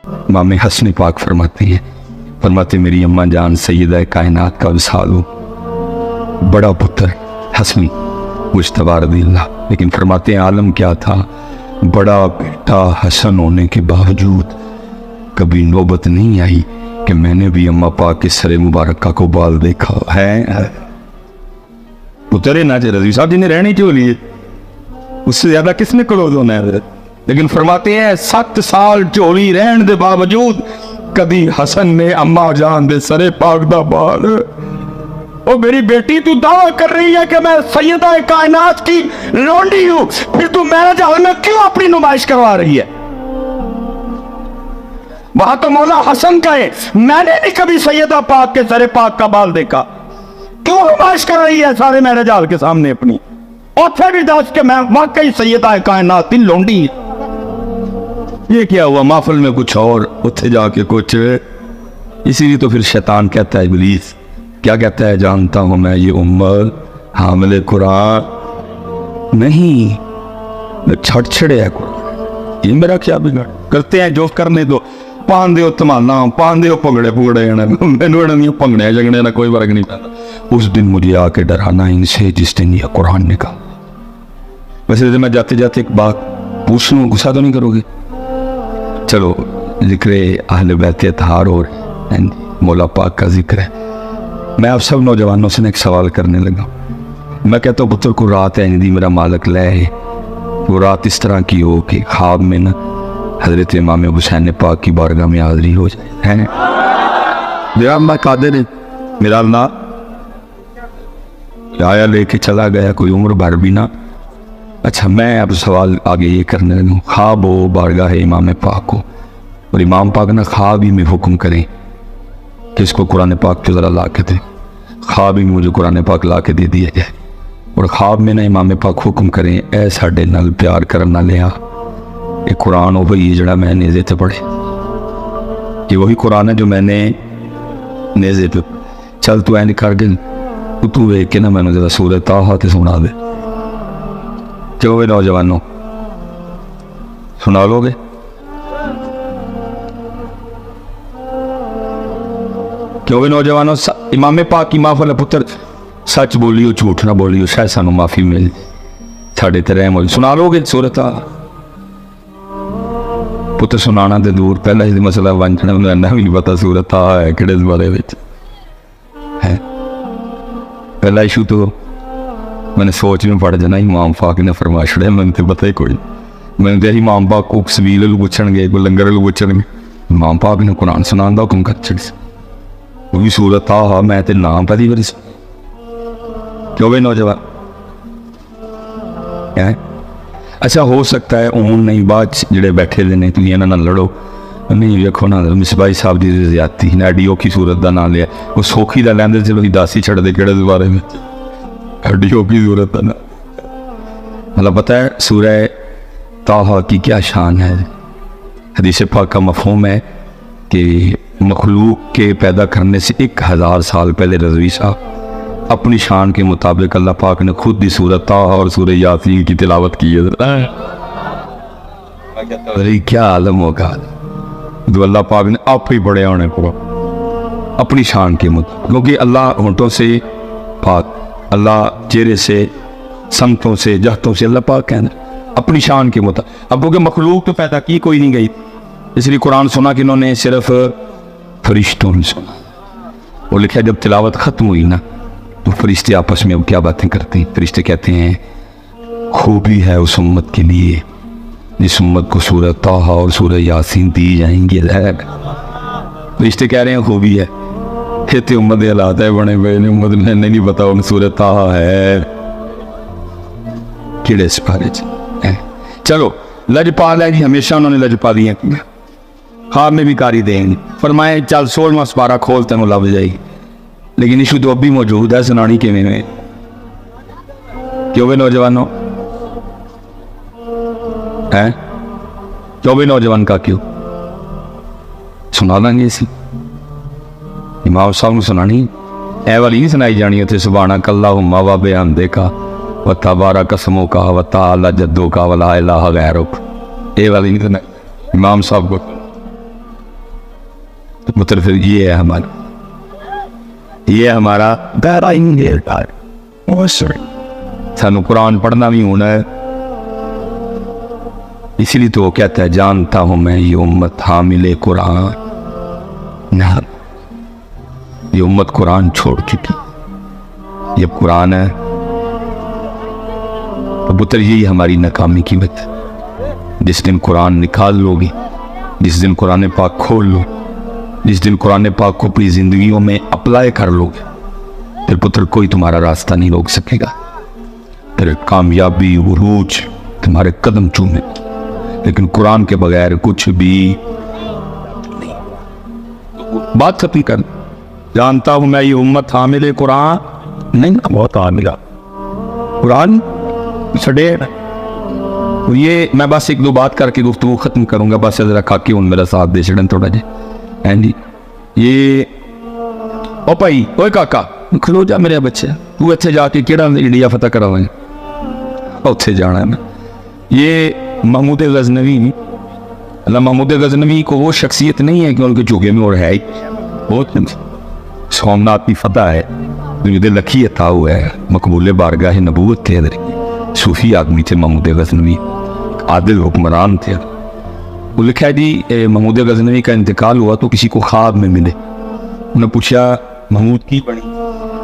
इमाम हसन पाक फरमाते मेरी अम्मा जान सैयदा कायनात का विसाल हो, बड़ा पुत्र हसन मुज्तबा रज़ियल्लाह। लेकिन फरमाते हैं आलम क्या था, बड़ा बेटा हसन होने के बावजूद कभी नौबत नहीं आई कि मैंने भी अम्मा पाक के सरे मुबारक को बाल देखा है। पुत्र ना रज़वी साहब जी ने रहनी चाहिए, उससे ज्यादा किसने क्लोज होना है। लेकिन फरमाते हैं 7 साल झोली रहने के बावजूद कभी हसन ने अम्मा जान दे सरे पाक दा बाल। ओ मेरी बेटी तू दावा कर रही है कि मैं सैयदा कायनात की लौंडी हूं, फिर तू मैरिज हॉल में क्यों अपनी नुमाइश करवा रही है? वहां तो मौला हसन कहे मैंने नहीं कभी सैयदा पाक के सरे पाक का बाल देखा, क्यों नुमाइश कर रही है सारे मैरिज हॉल के सामने अपनी? और फिर भी दस के मैं वाकई सैयदा कायनात की लौंडी। ये क्या हुआ, महफिल में कुछ और उत्थे जाके कुछ। इसीलिए तो फिर शैतान कहता है, इब्लीस क्या कहता है, जानता हूं मैं ये उम्मत हामिले कुरान नहीं, मैं छड़छड़े है कुरान, ये मेरा क्या बिगाड़। करते हैं जो करने दो, पान दो तमाना, पान दो पगड़े पुगड़े, मैंने पंगड़े जगड़े ना कोई फर्क नहीं पैदा। उस दिन मुझे आके डराना इनसे जिस दिन यह कुरान निकाल। वैसे मैं जाते जाते एक बात पूछ लूँ, गुस्सा तो नहीं करोगे? चलो जिक्र अहले बैत अतहार और मौला पाक का जिक्र है। मैं आप सब नौजवानों से एक सवाल करने लगा। मैं कहता हूँ पुत्र को रात है दी मेरा मालिक ले, वो रात इस तरह की हो कि ख्वाब में ना हजरत इमाम हुसैन पाक की बारगाह में हाजिरी हो जाए। मेरा अल्लाह कादिर है, मेरा अल्लाह आया लेके चला गया, कोई उम्र भर भी ना। अच्छा मैं अब सवाल आगे ये करने लगा, ख्वाब हो बारगाह इमाम पाक को, और इमाम पाक ना ख्वाब ही में हुक्म करें कि इसको कुरान पाक के ज़रा ला के दे, ख्वाब ही में मुझे कुरान पाक ला के दे दिया जाए। और ख्वाब में ना इमाम पाक हुक्म करें ऐ साडे नाल प्यार करना लिया, ये कुरान हो भाई जड़ा मैं नेज़े ते पढ़े, ये वही कुरान है जो मैंने नेज़े पे। चल तू ऐ कर गए, तू वेख के ना मैंने जरा सूरत ताहा ते सुना दे। चलो वे नौजवानों सुना लोगे? क्यों वे नौजवानों, इमाम पाक की माफल पुत्र सच बोलियो झूठ ना बोलियो, शायद सानू माफी मिल साढ़े ते रहम हो। सुना लोगे सूरत पुत्र? सुनाना तो दूर, पहला ही मसला वंचना भी नहीं पता सूरत है कि बारे है। पहला इशू तो मैंने सोच में पड़ जाना, इमाम पाक ने फरमा छड़े, मैंने तो पता ही कोई। मैंने तो इमाम पाक को सबील पूछणगे, कोई लंगर पूछणगे, इमाम पाक ने कुरान सुनाने का हुक्म कर छड़ी, वो भी सूरत आ मैं तो नाम पहली बारी। क्यों भाई नौजवान है? अच्छा हो सकता है ऊन नहीं, बाद जोड़े बैठे ने तुम इन्होंने लड़ो नहीं। वेखो ना मिसबाई साहब की ज्यादती ने एडी औखी सूरत का नाम लिया, वो सौखी का लैंदे चलो दस ही छड़ते किड़े बारे में, एडी औखी सूरत का ना। मतलब पता है सूरह ताहा की क्या शान है। हदीस पाक का मफहूम है कि मखलूक के पैदा करने से 1000 साल पहले रज़वी साहब अपनी शान के मुताबिक अल्लाह पाक ने खुद ही सूरत ताहा और सूरह यासीन की तिलावत की है। क्या आलम होगा जो अल्लाह पाक ने आप ही बड़े होने को अपनी शान के मुताबिक, क्योंकि अल्लाह होंठों से पाक, अल्लाह चेहरे से, समतों से, जहतों से, अल्लाह पाक कहना अपनी शान के मुताबिक। अब क्योंकि मखलूक तो पैदा की कोई नहीं गई, इसलिए कुरान सुना कि इन्होंने सिर्फ फरिश्तों ने सुना। और लिखा जब तिलावत खत्म हुई ना तो फरिश्ते आपस में अब क्या बातें करते हैं। फरिश्ते कहते हैं खूबी है उस उम्मत के लिए जिस उम्मत को सूरह ताहा और सूरह यासीन दी जाएंगी। फरिश्ते कह रहे हैं खूबी है, इतने उम्मत के हालात है बने हुए ने, उम्मत में नहीं पता उन सूरह ताहा है किड़े इस बारे है। चलो लजपाल है जी, हमेशा उन्होंने लजपा दिया, ख्वाब में भी कारी देंगे। फरमाए चल 16वां सपारा खोल तेन लभ जाएगी। लेकिन इशू तो अब भी मौजूद है, सुनानी कि में। क्यों भी नौजवानों है, क्यों भी नौजवान का क्यों सुना देंगे इसी इमाम साहब को सुनानी ए वाली नहीं सुनाई जानी। उसे सुभाना कल्ला हुम्मा व बेहमदे का व तबारा कसमों का व ताला जद्दों का वला इलाहा गैरुक, ए वाली नहीं सुनाई इमाम साहब को। पुत्र फिर ये है हमारा दायरा इंतजार। सानू कुरान पढ़ना भी होना है, इसीलिए तो वो कहता है जानता हूं मैं ये उम्मत हामिले कुरान ना, ये उम्मत कुरान छोड़ चुकी, ये कुरान है। तो पुत्र यही हमारी नाकामी की वजह। जिस दिन कुरान निकाल लोगे, जिस दिन कुरान पाक खोल लो, जिस दिन कुरान पाक को अपनी जिंदगियों में अप्लाई कर लोगे, फिर पुत्र कोई तुम्हारा रास्ता नहीं रोक सकेगा। फिर कामयाबी उरूज तुम्हारे कदम चूमे, लेकिन कुरान के बगैर कुछ भी नहीं। बात खत्म कर। जानता हूं मैं ये उम्मत हामिले कुरान नहीं, बहुत हामिला कुरान छड़े। ये मैं बस एक दो बात करके गुफ्तगू खत्म करूंगा। बस जरा खाके हूं मेरा साथ दे छड़न थोड़ा जी। हैं जी ये ओ भाई ओए काका खलो जा मेरे बच्चे, तू इत्थे जाके केड़ा इंडिया फतह करावे, उत्थे जाना है मैं। ये महमूद गजनवी, महमूद गजनवी को वो शख्सियत नहीं है कि उनके चुगे में और है ही बहुत सोमनाथ की फतह है, लखी था हुआ है, मकबूल बारगाह नबूवत थे, सूफी आदमी थे महमूद गजनवी, आदिल हुक्मरान थे। वो लिखा है जी महमूद गजनवी का इंतकाल हुआ तो किसी को ख्वाब में मिले, उन्हें पूछा महमूद की बनी,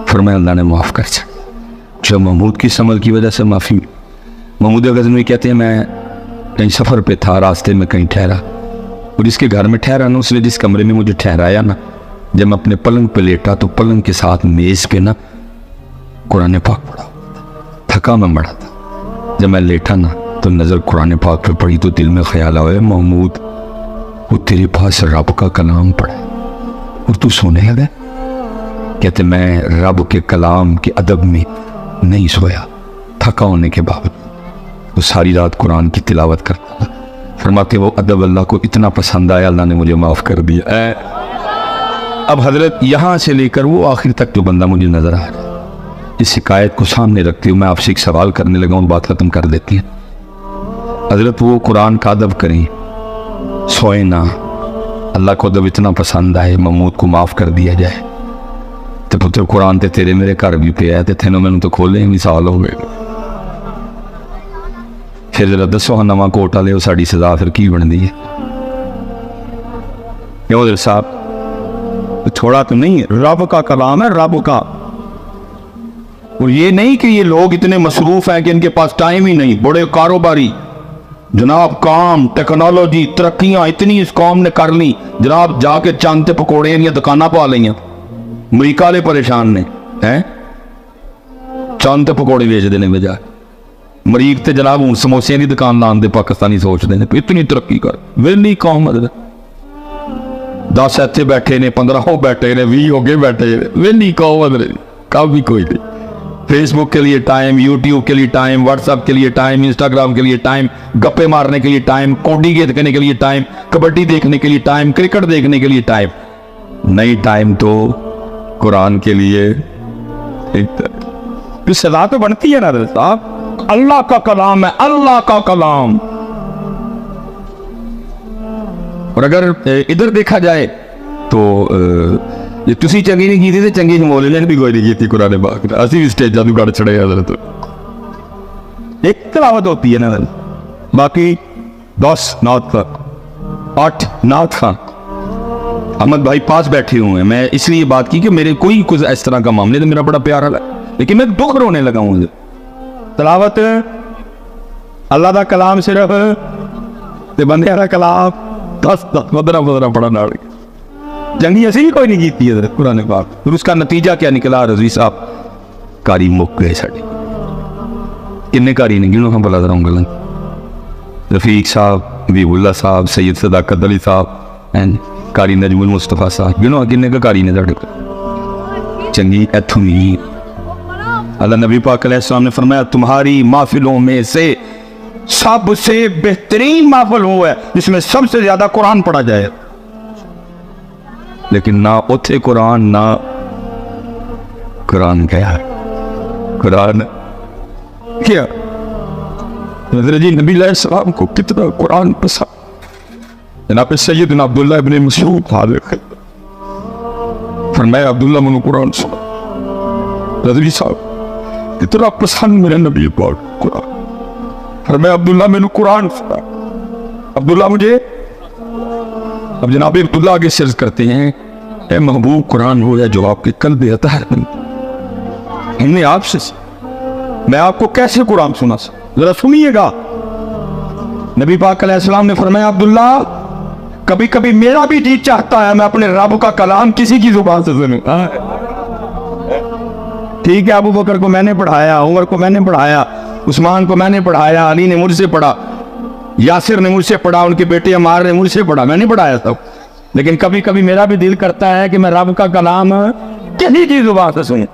फरमाया अल्लाह ने माफ़ कर दिया। जब महमूद की समझ की वजह से माफ़ी मिली। महमूद गजनवी कहते हैं मैं कहीं सफ़र पे था, रास्ते में कहीं ठहरा, और जिसके घर में ठहरा ना, उसने जिस कमरे में मुझे ठहराया ना, जब मैं अपने पलंग पे लेटा तो पलंग के साथ मेज़ पे ना कुरान पाक पढ़ा, थका मैं मरा था। जब मैं लेटा ना तो नज़र कुरान पाक पे पड़ी तो दिल में ख्याल आया महमूद वो तेरे पास रब का कलाम पढ़ा और तू सोने लगा। कहते मैं रब के कलाम के अदब में नहीं सोया, थका होने के बावजूद तो सारी रात कुरान की तिलावत करता। फरमाते वो अदब अल्लाह को इतना पसंद आया, अल्लाह ने मुझे माफ़ कर दिया। अब हजरत यहाँ से लेकर वो आखिर तक जो बंदा मुझे नज़र आ रहा है, इस शिकायत को सामने रखते हुए मैं आपसे एक सवाल करने लगा हूँ, बात खत्म कर देती है। हजरत वो कुरान का अदब करें, सोए ना, अल्लाह को अदब इतना पसंद आए, महमूद को माफ़ कर दिया जाए, तो पुत्र कुरान ते तेरे मेरे घर भी पे है, तो तेनों मैंने तो खोले भी साल हो गए। फिर जरा दसो हाँ नवा कोट वाले वो साड़ी सजा फिर की बनती है? क्यों उधर साहब थोड़ा तो नहीं, रब का कलाम है, रब का। और ये नहीं कि ये लोग इतने मसरूफ हैं कि इनके पास टाइम ही नहीं, बड़े कारोबारी जनाब, काम टेक्नोलॉजी तरक्कियां इतनी इस कौम ने कर ली जनाब, जाके चांद पकौड़े या दुकाना पा लिया। अमरीका वाले परेशान ने हैं, चांद पकौड़े बेचते हैं बजाय मरीक ते जनाब हूँ समोसिया की दुकान लाने दे पाकिस्तानी सोचते हैं इतनी तरक्की कर। वेली कौम मतलब 10 इतने बैठे ने, 15 हो बैठे ने, 20 हो गए बैठे, वेली कौम मतलब कब भी कोई नहीं। फेसबुक के लिए टाइम, यूट्यूब के लिए टाइम, व्हाट्सएप के लिए टाइम, इंस्टाग्राम के लिए टाइम, गप्पे मारने के लिए टाइम, कौडी देखने के लिए टाइम, कबड्डी देखने के लिए टाइम, क्रिकेट देखने के लिए टाइम नहीं, टाइम तो कुरान के लिए। तो सलाह तो बनती है ना साहब, अल्लाह का कलाम है, अल्लाह का कलाम। और अगर इधर देखा जाए तो जे तुसी चंगी नहीं की थी, चंगी हिमोले ने भी कोई नहीं की कुरान पाक, असी भी स्टेजा तू गड़ छड़े तो एक तिलावत होती है ना। बाकी 10 नात खां, 8 नात खां अहमद भाई पास बैठे हुए हैं। मैं इसलिए बात की कि मेरे कोई कुछ इस तरह का मामले तो मेरा बड़ा प्यारा है, लेकिन मैं दुख रोने लगा हूँ। तिलावत अल्लाह का कलाम सिर्फ ते बंदे का कलाम 10 15 पढ़ा ना जंगी ऐसी भी कोई नहीं की है कुरान पाक। फिर उसका नतीजा क्या निकला रजवी साहब, कारी मुक गए साढ़े। किन्ने कारी ने गिनो हम भला जरा, रफीक साहब, हबीबुल्ला साहब, सैयद सदाकत अली साहब एंड कारी नजमुल मुस्तफा साहब, गिनो किन्ने का कारी ने साढ़े चंगी इथों ही। अल्लाह नबी पाक अलैहिस्सलाम ने फरमाया तुम्हारी महफिलों में से सबसे बेहतरीन महफिल वो है जिसमें सबसे ज्यादा कुरान पढ़ा जाए। लेकिन ना उथे कुरान, ना कुरान क्या है, कुरान क्या। हज़रत जी नबी अलैहिस्सलाम को कितना कुरान पसंद। जनाब सैयदना अब्दुल्लाह इब्न मसऊद फरमाया अब्दुल्ला मैनू कुरान सुना। रज़वी साहब इतना पसंद मेरे नबी पाक कुरान, फरमाया अब्दुल्ला मैनू कुरान सुना। अब्दुल्ला मुझे, अब जनाब अब्दुल्ला आगे सर्ज करते हैं, ए महबूब कुरान हो या जो आपके कल्ब अतार हमने आपसे, मैं आपको कैसे कुरान सुना सकता, जरा सुनिएगा। नबी पाक अलैहिस्सलाम ने फरमाया अब्दुल्ला कभी कभी मेरा भी जी चाहता है मैं अपने रब का कलाम किसी की जुबान से सुनूं। ठीक है, अबू बकर को मैंने पढ़ाया, उमर को मैंने पढ़ाया, उस्मान को मैंने पढ़ाया, अली ने मुझसे पढ़ा, यासिर ने मुझसे पढ़ा, उनके बेटे अमार ने मुझसे पढ़ा, मैंने पढ़ाया सब। लेकिन कभी कभी मेरा भी दिल करता है कि मैं रब का कलाम किसी की जुबान से सुनूं।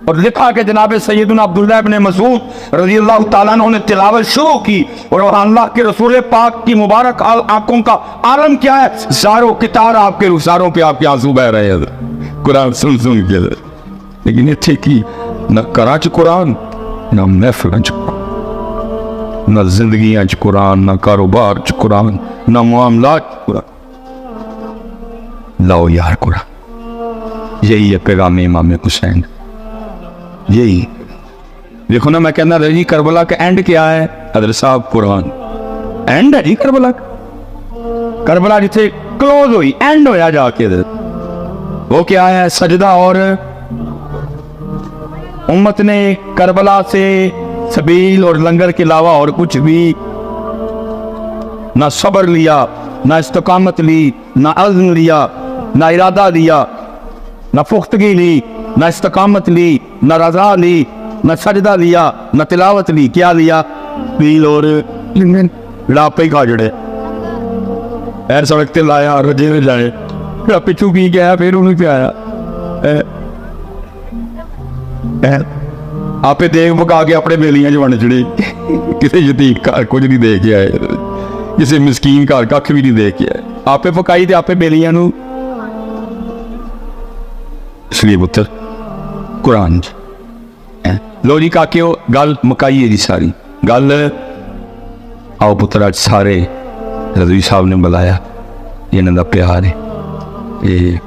और लिखा कि जनाब सैयदना अब्दुल्लाह इब्न मसूद रज़ियल्लाहु ताला अन्हु ने तिलावत शुरू की और अल्लाह के रसूल पाक की मुबारक आंखों का आलम क्या है, ज़ारों कितार आपके रुखसारों पे आपके आंसू बह रहे हैं कुरान सुन सुन के। लेकिन इत्थे की न कराच कुरान, न महफिल च कुरान, न जिंदगियां च कुरान, न कारोबार च कुरान, न मामलात च कुरान। लाओ यार कुरान, यही है पैगाम इमाम हुसैन। यही देखो ना, मैं कहना रहा जी करबला का एंड क्या है, हज़रत साहब कुरान एंड है जी करबला का। करबला जिथे क्लोज हुई, एंड होया जाके वो क्या है, सजदा। और उम्मत ने करबला से सबील और लंगर के अलावा और कुछ भी ना सब्र लिया, ना इस्तकामत ली, ना अज़्म लिया, ना इरादा लिया, ना पुख्तगी ली, ना इस्तकामत ली, ना रजा ली, ना सजदा लिया, ना तिलावत ली। क्या लिया? पील और लापे ही खा जड़े ऐर सड़क ते लाया रजे में जाए पिछू पी गया, फिर उन्हें क्या आया आपे देख पका के अपने बेलियां च बन चढ़े किसी यतीम घर कुछ नहीं दे के आए, किसी मिसकीन घर कख भी नहीं दे के आए, आपे पकाई ते आपे बेलियां नू। इसलिए पुत्र कुरान लो जी काके गल मुकाई है जी सारी गल। आओ पुत्र आज सारे रज़वी साहब ने बुलाया, इन्हों का प्यार है, ये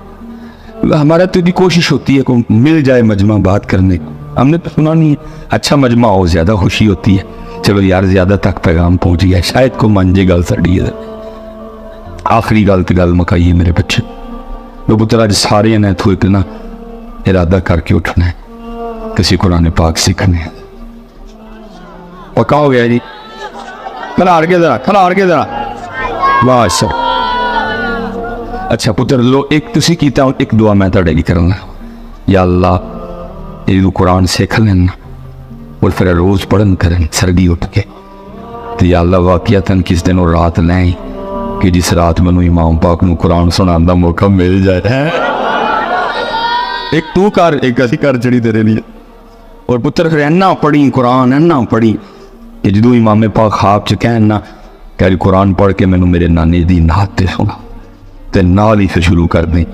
हमारा तो भी कोशिश होती है को मिल जाए मजमा बात करने को। हमने तो सुना नहीं है, अच्छा मजमा हो ज़्यादा खुशी होती है। चलो यार ज़्यादा तक पैगाम पहुँच गया, शायद को मन जे गल साड़ी है। आखिरी गल तो गल मुकाई है मेरे बच्चे। तो पुत्र आज सारे ने इतों एक ना इरादा करके उठना है, किसी कुरान पाक सीखने है। पक्का हो गया जी, खलार के जरा, खलार के जरा, वाह सर। अच्छा पुत्र लो एक तुसी कीता, एक दुआ मैं तुहाडे लई करना। या अल्लाह ये कुरान सीख लेना और फिर रोज पढ़न करन सरदी उठ के। तो या अल्लाह वाकईतन किस दिन और रात लें कि जिस रात मैनू इमाम पाक नू कुरान सुनाने का मौका मिल जाए। एक तू कर, एक असी कर चढ़ी तेरे लिए। और पुत्र फिर इन्ना पढ़ी कुरान, इन्ना पढ़ी कि जो इमाम पाक ख्वाब च कहना कह कुरान पढ़ के मैनू मेरे नानी दी नात ते सुना, ते नाल ही फिर शुरू कर दें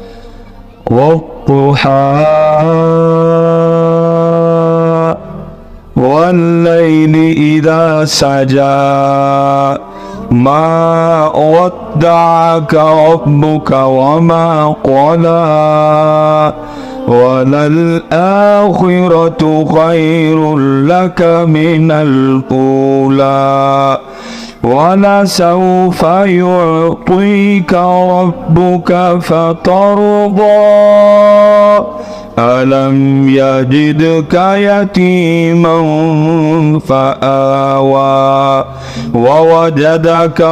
वल्लैलि इज़ा सजा मा वद्दअका रब्बुका वमा क़ला वलल आखिरतु खैरुल लक मिनल ऊला वलसौफ युअतीका रब्बुका फतरदा अलम यजिदका यतीमन फआवा ववजदका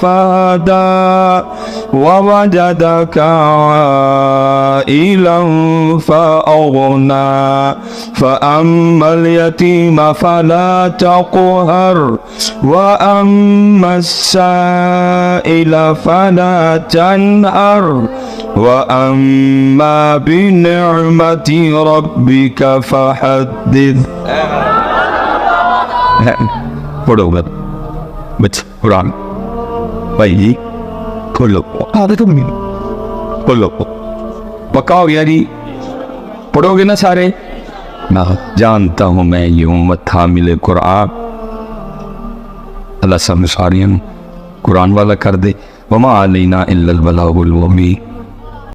फहदा ववजदका आइलन फअगना फअम्मल यतीम फला तक़हर वअम्मस साइल फला तनहर वअम्मा बिनिअमति रब्बिका फहद्दिस। पढ़ो बच्चे कुरान भाई जी, खोलो खोलो, पक्का हो गया जी, पढ़ोगे ना सारे। मैं जानता हूँ मैं ये उम्मत हामिल कुरान, अल्लाह सब सारियां कुरान वाला कर दे। वमा अलैना इल्लल बलागुल मुबीन।